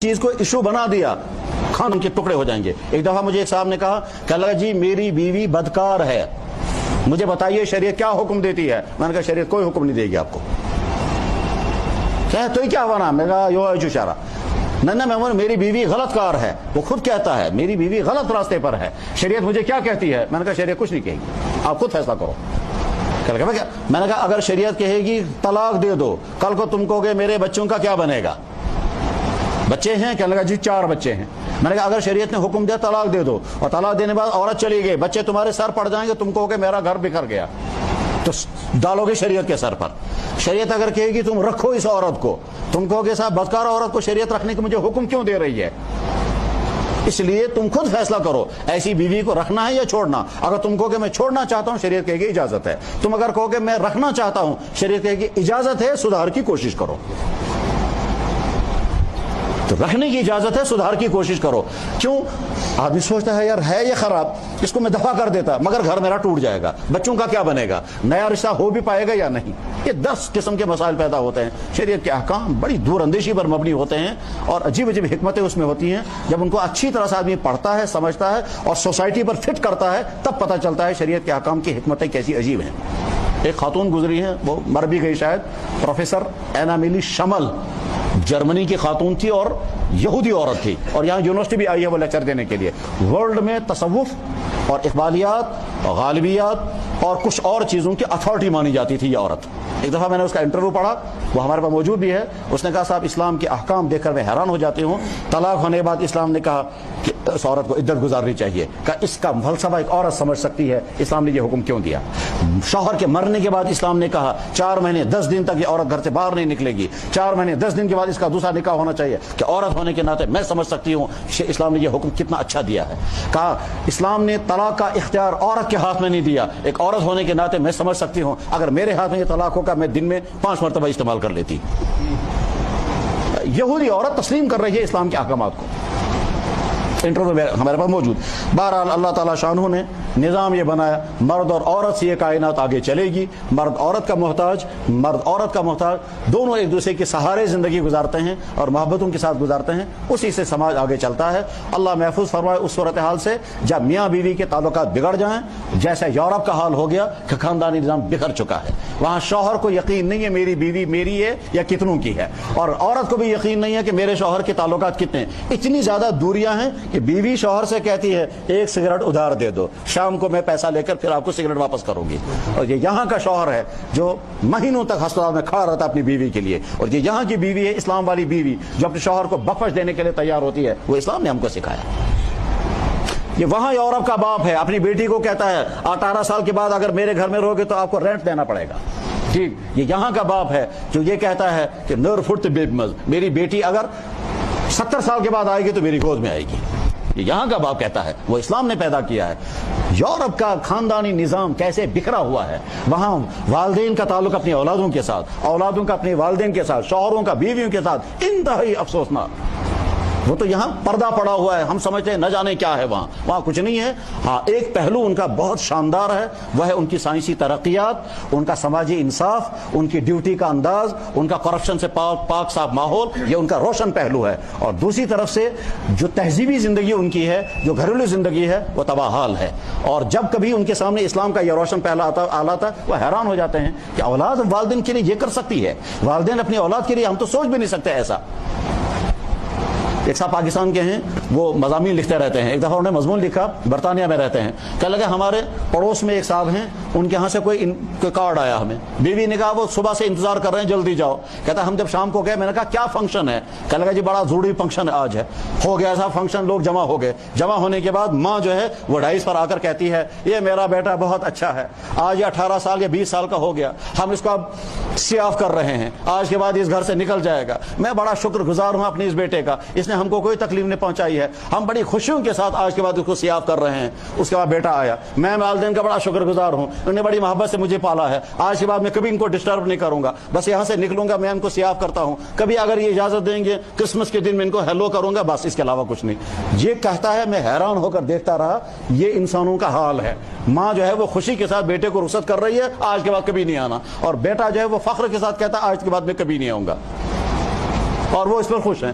چیز کو ایشو بنا دیا خان کے ٹکڑے ہو جائیں گے۔ ایک دفعہ مجھے ایک صاحب نے کہا کہ اللہ جی میری بیوی بدکار ہے، مجھے بتائیے شریعت کیا حکم دیتی ہے؟ میں نے کہا شریعت کوئی حکم نہیں دے گی آپ کو۔ تو کیا بنا؟ میں نے کہا یو ہے اشارہ نہ میں میری بیوی غلط کار ہے، وہ خود کہتا ہے میری بیوی غلط راستے پر ہے، شریعت مجھے کیا کہتی ہے؟ میں نے کہا شریعت کچھ نہیں کہے گی، آپ خود فیصلہ کرو۔ میں نے کہا اگر شریعت کہے گی طلاق دے دو، کل کو تم کہو گے میرے بچوں کا کیا بنے گا؟ بچے ہیں؟ کہنے لگا جی 4 بچے ہیں۔ میں نے کہا اگر شریعت نے حکم دیا طلاق دے دو اور طلاق دینے بعد عورت چلی گئی، بچے تمہارے سر پڑ جائیں گے، تم کہو گے میرا گھر بکھر گیا، تو ڈالو گے شریعت کے سر پر۔ شریعت اگر کہے گی تم رکھو اس عورت کو، تم کہو گے صاحب بدکار عورت کو شریعت رکھنے کا مجھے حکم کیوں دے رہی ہے؟ اس لیے تم خود فیصلہ کرو ایسی بیوی کو رکھنا ہے یا چھوڑنا۔ اگر تم کہو کہ میں چھوڑنا چاہتا ہوں، شریعت کہے گی اجازت ہے۔ تم اگر کہو کہ میں رکھنا چاہتا ہوں، شریعت کہے گی اجازت ہے، سدھار کی کوشش کرو۔ تو رکھنے کی اجازت ہے، سدھار کی کوشش کرو۔ کیوں؟ آدمی سوچتا ہے یار ہے یہ خراب، اس کو میں دفع کر دیتا مگر گھر میرا ٹوٹ جائے گا، بچوں کا کیا بنے گا، نیا رشتہ ہو بھی پائے گا یا نہیں۔ یہ 10 قسم کے مسائل پیدا ہوتے ہیں۔ شریعت کے احکام بڑی دور اندیشی پر مبنی ہوتے ہیں اور عجیب عجیب حکمتیں اس میں ہوتی ہیں۔ جب ان کو اچھی طرح سے آدمی پڑھتا ہے، سمجھتا ہے اور سوسائٹی پر فٹ کرتا ہے، تب پتہ چلتا ہے شریعت کے احکام کی حکمتیں کیسی عجیب ہیں۔ ایک خاتون گزری ہیں، وہ مر بھی گئی شاید، پروفیسر اینا میلی شمل، جرمنی کی خاتون تھی اور یہودی عورت تھی، اور یہاں یونیورسٹی بھی آئی ہے وہ لیکچر دینے کے لیے۔ ورلڈ میں تصوف اور اقبالیات، غالبیات اور کچھ اور چیزوں کی اتھارٹی مانی جاتی تھی یہ عورت۔ ایک دفعہ میں نے اس کا انٹرویو پڑھا، وہ ہمارے پاس موجود بھی ہے۔ اس نے کہا صاحب اسلام کے احکام دیکھ کر میں حیران ہو جاتی ہوں، طلاق ہونے کے بعد اسلام نے کہا کہ اس عورت کو عدت گزارنی چاہیے، کہ اس کا فلسفہ ایک عورت سمجھ سکتی ہے، اسلام نے یہ حکم کیوں دیا۔ شوہر کے مرنے کے بعد اسلام نے کہا 4 مہینے 10 دن تک یہ عورت گھر سے باہر نہیں نکلے گی، 4 مہینے 10 دن کے بعد اس کا دوسرا نکاح ہونا چاہیے، کہ عورت ہونے کے ناطے میں سمجھ سکتی ہوں اسلام نے یہ حکم کتنا اچھا دیا ہے۔ کہا اسلام نے طلاق کا اختیار عورت کے ہاتھ میں نہیں دیا، ایک عورت ہونے کے ناطے میں سمجھ سکتی ہوں اگر میرے ہاتھ میں یہ طلاق ہوگا میں دن میں 5 مرتبہ استعمال کر لیتی۔ یہودی عورت تسلیم کر رہی ہے اسلام کے احکامات کو۔ انٹرویو ہمارے پاس موجود۔ بہرحال اللہ تعالیٰ شانہ نے نظام یہ بنایا، مرد اور عورت سے یہ کائنات آگے چلے گی۔ مرد عورت کا محتاج، مرد عورت کا محتاج، دونوں ایک دوسرے کے سہارے زندگی گزارتے ہیں اور محبتوں کے ساتھ گزارتے ہیں، اسی سے سماج آگے چلتا ہے۔ اللہ محفوظ فرمائے اس صورتحال سے جب میاں بیوی کے تعلقات بگڑ جائیں، جیسے یورپ کا حال ہو گیا کہ خاندانی نظام بکھر چکا ہے۔ وہاں شوہر کو یقین نہیں ہے میری بیوی میری ہے یا کتنوں کی ہے، اور عورت کو بھی یقین نہیں ہے کہ میرے شوہر کے تعلقات کتنے ہیں۔ اتنی زیادہ دوریاں ہیں کہ بیوی شوہر سے کہتی ہے 1 سگریٹ ادھار دے دو، شام کو میں پیسہ لے کر پھر آپ کو سگریٹ واپس کروں گی۔ اور یہ یہاں کا شوہر ہے جو مہینوں تک ہسپتال میں کھڑا رہتا اپنی بیوی کے لیے، اور یہ یہاں کی بیوی ہے اسلام والی بیوی جو اپنے شوہر کو بخش دینے کے لیے تیار ہوتی ہے۔ وہ اسلام نے ہم کو سکھایا۔ یہ وہاں یورپ کا باپ ہے، اپنی بیٹی کو کہتا ہے 18 سال کے بعد اگر میرے گھر میں رہو گے تو آپ کو رینٹ دینا پڑے گا۔ ٹھیک، یہ یہاں کا باپ ہے جو یہ کہتا ہے کہ نر فٹ بیبمز، میری بیٹی اگر 70 سال کے بعد آئے گی تو میری گود میں آئے گی۔ یہ یہاں کا باپ کہتا ہے، وہ اسلام نے پیدا کیا ہے۔ یورپ کا خاندانی نظام کیسے بکھرا ہوا ہے، وہاں والدین کا تعلق اپنی اولادوں کے ساتھ، اولادوں کا اپنے والدین کے ساتھ، شوہروں کا بیویوں کے ساتھ انتہائی افسوسناک۔ وہ تو یہاں پردہ پڑا ہوا ہے، ہم سمجھتے ہیں نہ جانے کیا ہے وہاں کچھ نہیں ہے۔ ہاں ایک پہلو ان کا بہت شاندار ہے، وہ ہے ان کی سائنسی ترقیات، ان کا سماجی انصاف، ان کی ڈیوٹی کا انداز، ان کا کرپشن سے پاک صاف ماحول، یہ ان کا روشن پہلو ہے۔ اور دوسری طرف سے جو تہذیبی زندگی ان کی ہے، جو گھریلو زندگی ہے، وہ تباہ حال ہے۔ اور جب کبھی ان کے سامنے اسلام کا یہ روشن پہلا آتا ہے، وہ حیران ہو جاتے ہیں کہ اولاد والدین کے لیے یہ کر سکتی ہے، والدین اپنی اولاد کے لیے ہم تو سوچ بھی نہیں سکتے ایسا۔ ایک صاحب پاکستان کے ہیں، وہ مضامین لکھتے رہتے ہیں۔ ایک دفعہ انہوں نے مضمون لکھا، برطانیہ میں رہتے ہیں، کہنے لگے ہمارے پڑوس میں ایک صاحب ہیں، ان کے ہاں سے کوئی کارڈ آیا ہمیں، بیوی نے کہا وہ صبح سے انتظار کر رہے ہیں جلدی جاؤ۔ کہتا ہم جب شام کو گئے، میں نے کہا کیا فنکشن ہے؟ کہنے لگا جی بڑا ضروری فنکشن آج ہے۔ ہو گیا صاحب فنکشن، لوگ جمع ہو گئے، جمع ہونے کے بعد ماں جو ہے وہ ڈائس پر آ کر کہتی ہے یہ میرا بیٹا بہت اچھا ہے، آج یہ 18 سال یا 20 سال کا ہو گیا، ہم اس کو اب سیاف کر رہے ہیں، آج کے بعد اس گھر سے نکل جائے گا، میں بڑا شکر گزار ہوں اپنے اس بیٹے کا، اس نے ہم کو کوئی تکلیف نہیں پہنچائی ہے، ہم بڑی خوشیوں کے ساتھ آج کے بعد اس کو سیاف کر رہے ہیں۔ اس کے بعد بیٹا آیا، میں والدین کا بڑا شکر گزار ہوں، انہوں نے بڑی محبت سے مجھے پالا ہے، آج کے بعد میں کبھی ان کو ڈسٹرب نہیں کروں گا، بس یہاں سے نکلوں گا میں ان کو سیاف کرتا ہوں، کبھی اگر یہ اجازت دیں گے کرسمس کے دن میں ان کو ہیلو کروں گا، بس اس کے علاوہ کچھ نہیں۔ یہ کہتا ہے، میں حیران ہو کر دیکھتا رہا، یہ انسانوں کا حال ہے۔ ماں جو ہے وہ خوشی کے ساتھ بیٹے کو رخصت کر رہی ہے، آج کے بعد کبھی نہیں آنا، اور بیٹا جو ہے وہ فخر کے ساتھ کہتا ہے آج کے بعد میں کبھی نہیں آؤں گا، اور وہ اس پر خوش ہیں۔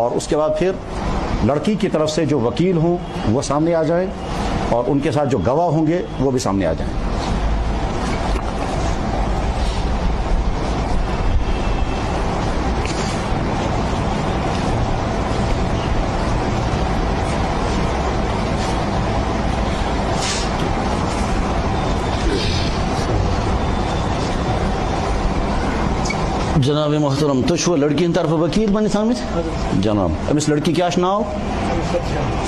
اور اس کے بعد پھر لڑکی کی طرف سے جو وکیل ہوں وہ سامنے آ جائیں اور ان کے ساتھ جو گواہ ہوں گے وہ بھی سامنے آ جائیں. جناب محترم تو شو لڑکی ان طرف وکیل بنی سامنے جناب امس لڑکی کیا ناو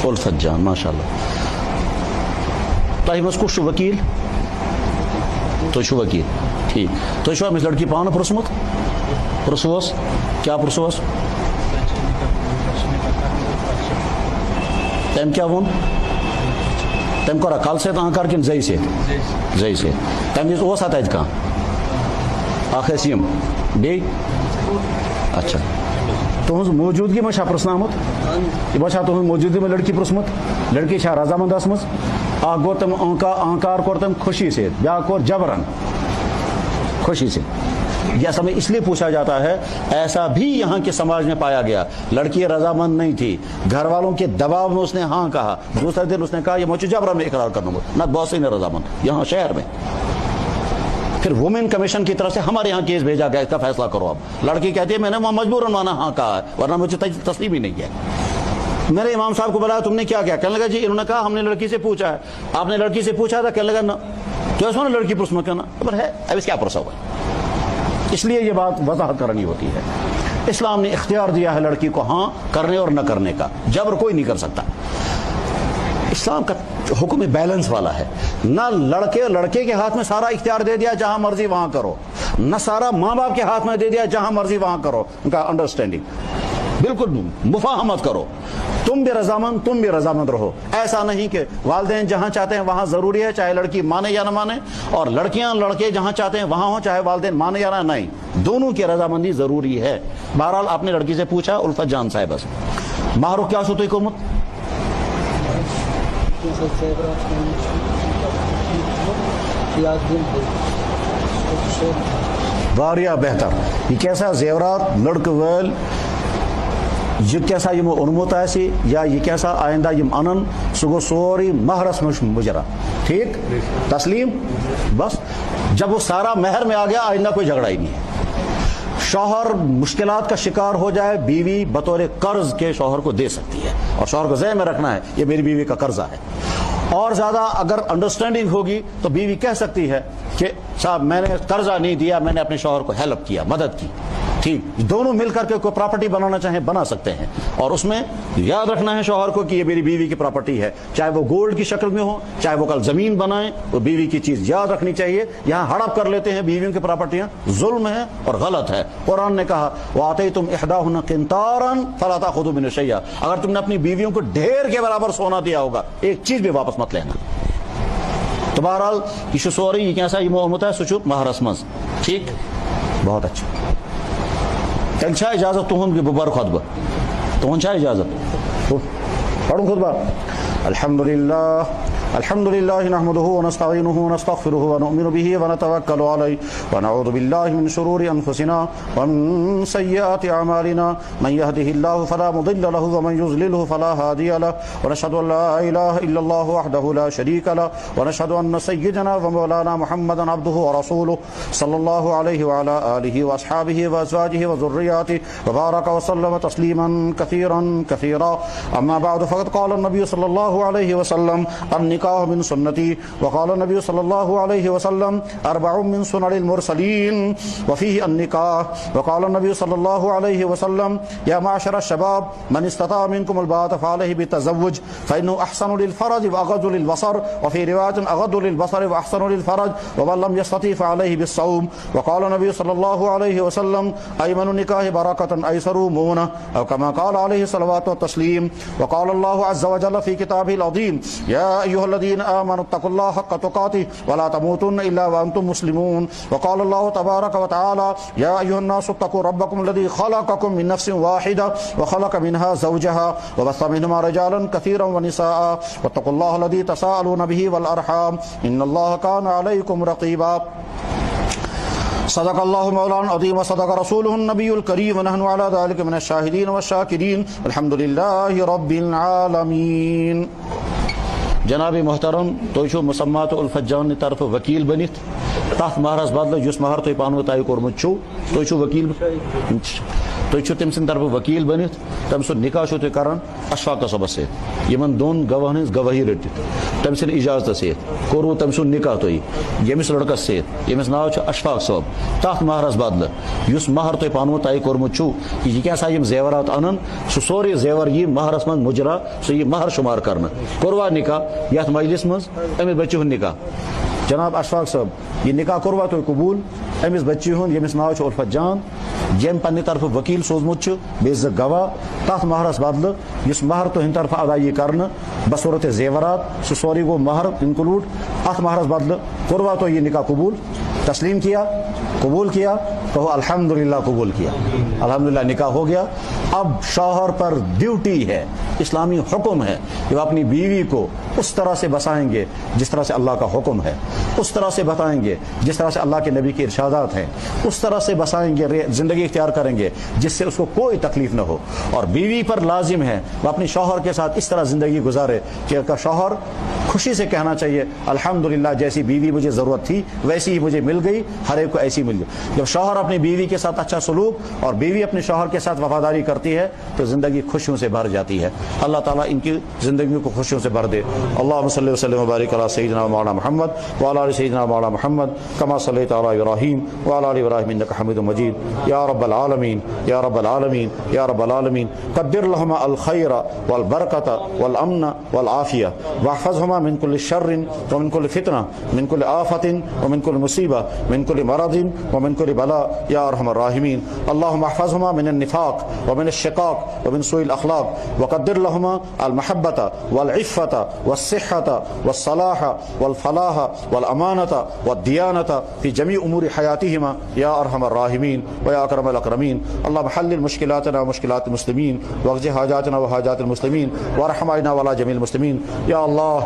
الفت جان ماشاء اللہ تہ مس کس وکیل تو شو وکیل ٹھیک تو شو امس لڑکی پانہ پرسمت پرسوس کیا پرسوس تم کیا ون تم کورا کل سے کر کن زی سے تم وز ات اخ یم بی اچھا تہذ موجودگی میں پرسن آمت یہ تہذ موجودگی میں لڑکی پرسمت لڑکی رضامند آسمز اخ گو تم انکار کور تم خوشی سے بیا کور جبرن خوشی سے. یہ اصل میں اس لیے پوچھا جاتا ہے ایسا بھی یہاں کے سماج میں پایا گیا لڑکی رضامند نہیں تھی گھر والوں کے دباؤ میں اس نے ہاں کہا دوسرے دن اس نے کہا یہ مجھے جبرن میں اقرار کرنا ہوگا نہ بہت سی نے رضامند یہاں شہر میں. پھر وومن کمیشن کی طرف سے ہمارے یہاں کیس بھیجا گیا اس کا فیصلہ کرو. اب لڑکی کہتی ہے میں نے وہاں مجبوراً مانا ہاں کہا ہے ورنہ مجھے تسلیم ہی نہیں کیا. میں نے امام صاحب کو بلایا تم نے کیا کیا کہنے لگا جی انہوں نے کہا ہم نے لڑکی سے پوچھا ہے. آپ نے لڑکی سے پوچھا تھا کہنے لگا نا تو اس نے لڑکی پرسمت کرنا پر ہے اب اس کیا پرسا ہوا. اس لیے یہ بات وضاحت کرنی ہوتی ہے. اسلام نے اختیار دیا ہے لڑکی کو ہاں کرنے اور نہ کرنے کا جبر کوئی نہیں کر سکتا. اسلام کا حکم بیلنس والا ہے نہ لڑکے کے ہاتھ میں سارا اختیار دے دیا جہاں مرضی وہاں کرو نہ سارا ماں باپ کے ہاتھ میں دے دیا جہاں مرضی وہاں کرو. ان کا انڈرسٹینڈنگ بالکل مفاہمت کرو تم بھی رضامند رہو. ایسا نہیں کہ والدین جہاں چاہتے ہیں وہاں ضروری ہے چاہے لڑکی مانے یا نہ مانے اور لڑکے جہاں چاہتے ہیں وہاں ہوں چاہے والدین مانے یا نہ نہیں دونوں کی رضامندی ضروری ہے. بہرحال آپ نے لڑکی سے پوچھا الفت جان صاحب بس مہرو کیا سو تو قومت واریاہ بہتر یہ کیسا زیورات لڑکہ ول یہ کیسا یم اونمت آسی یا یہ کیسا آئندہ یم انن سہ گو سوری مہرس مش مجرا ٹھیک تسلیم بس. جب وہ سارا مہر میں آ گیا آئندہ کوئی جھگڑا ہی نہیں ہے. شوہر مشکلات کا شکار ہو جائے بیوی بطور قرض کے شوہر کو دے سکتی ہے اور شوہر کو ذہن میں رکھنا ہے یہ میری بیوی کا قرضہ ہے. اور زیادہ اگر انڈرسٹینڈنگ ہوگی تو بیوی کہہ سکتی ہے کہ صاحب میں نے قرضہ نہیں دیا میں نے اپنے شوہر کو ہیلپ کیا مدد کی ٹھیک. دونوں مل کر کے کوئی پراپرٹی بنانا چاہیں بنا سکتے ہیں اور اس میں یاد رکھنا ہے شوہر کو کہ یہ میری بیوی کی پراپرٹی ہے چاہے وہ گولڈ کی شکل میں ہو چاہے وہ کل زمین بنائیں وہ بیوی کی چیز یاد رکھنی چاہیے. یہاں ہڑپ کر لیتے ہیں بیویوں کی پراپرٹیاں ظلم ہے اور غلط ہے. قرآن نے کہا وَآتَيْتُمْ إِحْدَاهُنَّ قِنْطَارًا فَلَا تَأْخُذُوا مِنْهُ شَيْئًا اگر تم نے اپنی بیویوں کو ڈھیر کے برابر سونا دیا ہوگا ایک چیز بھی واپس مت لینا. تو بہرحال یہ سوری یہ کیسا یہ محمد ہے سچو مہرس مز ٹھیک بہت اچھا. تیل چھا اجازت تہن کہ بر خطبہ تہن چھا اجازت پڑھوں خطبہ. الحمد لله نحمده ونستعينه ونستغفره ونؤمن به ونتوكل عليه ونعوذ بالله من شرور أنفسنا ومن سيئات أعمالنا من يهده الله فلا مضل له ومن يضلله فلا هادي له ونشهد أن لا إله إلا الله وحده لا شريك له ونشهد أن سيدنا ومولانا محمدا عبده ورسوله صلى الله عليه وعلى آله وأصحابه وأزواجه وذرياته وبارك وسلم تسليما كثيرا أما بعد فقد قال النبي صلى الله عليه وسلم النكاح من سنتي وقال النبي صلى الله عليه وسلم 4 من سنن المرسلين وفيه النكاح وقال النبي صلى الله عليه وسلم يا معشر الشباب من استطاع منكم الباءة فعليه بالتزوج فإنه أحسن للفرج وأغض للبصر وفي رواية أغض للبصر وأحسن للفرج ومن لم يستطع فعليه بالصوم وقال النبي صلى الله عليه وسلم أيمن النكاح بركة أيسر مونة أو كما قال عليه الصلوات والتسليم وقال الله عز وجل في كتابه العظيم يا أيها الذين آمنوا اتقوا الله حق تقاته ولا تموتن إلا وأنتم مسلمون وقال الله تبارك وتعالى يا أيها الناس اتقوا ربكم الذي خلقكم من نفس واحدة وخلق منها زوجها وبث منهما رجالا كثيرا ونساء واتقوا الله الذي تساءلون به والأرحام إن الله كان عليكم رقيبا صدق اللہ مولانا العظیم وصدق رسولہ النبی الکریم ونحن علی ذلک من الشاہدین والشاکرین الحمد للہ رب العالمین. جناب محترم تُہۍ مسمات الفت جان طرف وکیل بنت تر مہرس بدل اس مہر تھی پانو طے کورمت تُہۍ وکیل تُہۍ تم سند طرف وکیل بنت تم سن نکاح تھی کران اشفاق صبس ست یمن دون گواہن ہز گواہی رٹت تم سند اجازت ست کورو تم سن نکاح تھی یمس لڑکس ست یمس ناو اشفاق صٲب تر مہرس بدل اس مہر تھی پانو طے کورمت یہ کیا سا یم زیورات انن سہ سورے زیور یہ مہرس من مجرا سہ یہ مہر شمار کرنا کوروا نکاح یت مجلس مز امس بچہ ہند نکاح. جناب اشفاق صاحب یہ نکاح کوروا تھی قبول امس بچی ہند یمس ناو الفت جان یم پنہ طرف وکیل سوزمت بیس گواہ تر مہرس بدل اس مہر تہند طرف ادائیگی کرنا بصورت زیورات سہ سوری گو مہر انکلوڈ ات مہرس بدل کوروا تو یہ نکاح قبول تسلیم کیا قبول کیا کہو الحمدللہ قبول کیا الحمدللہ نکاح ہو گیا. اب شوہر پر ڈیوٹی ہے اسلامی حکم ہے کہ وہ اپنی بیوی کو اس طرح سے بسائیں گے جس طرح سے اللہ کا حکم ہے, اس طرح سے بتائیں گے جس طرح سے اللہ کے نبی کے ارشادات ہیں, اس طرح سے بسائیں گے زندگی اختیار کریں گے جس سے اس کو کوئی تکلیف نہ ہو. اور بیوی پر لازم ہے وہ اپنی شوہر کے ساتھ اس طرح زندگی گزارے کہ شوہر خوشی سے کہنا چاہیے الحمدللہ جیسی بیوی مجھے ضرورت تھی ویسی ہی مجھے مل گئی, ہر ایک کو ایسی مل گئی. جب شوہر اپنی بیوی کے ساتھ اچھا سلوک اور بیوی اپنے شوہر کے ساتھ وفاداری کرتی ہے تو زندگی خوشیوں سے بھر جاتی ہے. اللہ تعالیٰ ان کی زندگیوں کو خوشیوں سے بھر دے. اللہم صلی وسلم وبارک علی سیدنا مولانا محمد وعلی آل سیدنا مولانا محمد کما صلیت علی ابراہیم وعلی آل ابراہیم انک حمید مجید. یا رب العالمین یا رب العالمین یا رب العالمین قدر لہما الخیر والبرکۃ والامن والعافیہ واحفظہما من کل شر ومن کل فتنہ من کل آفت ومن کل مصیبہ من کل مرض ومن کل بلاء یا ارحم الراحمین. اللہم احفظہما من النفاق ومن الشقاق ومن سوء الاخلاق وقدر لہما المحبۃ والعفۃ والصحۃ والصلاح والفلاح والامانۃ والدیانۃ فی جمیع امور حیاتہما یا ارحم الراحمین ویا اکرم الاکرمین. اللہم حلل مشکلاتنا ومشکلات المسلمین واقض حاجاتنا وحاجات المسلمین وارحم عنا وعلی جمیع المسلمین. یا اللہ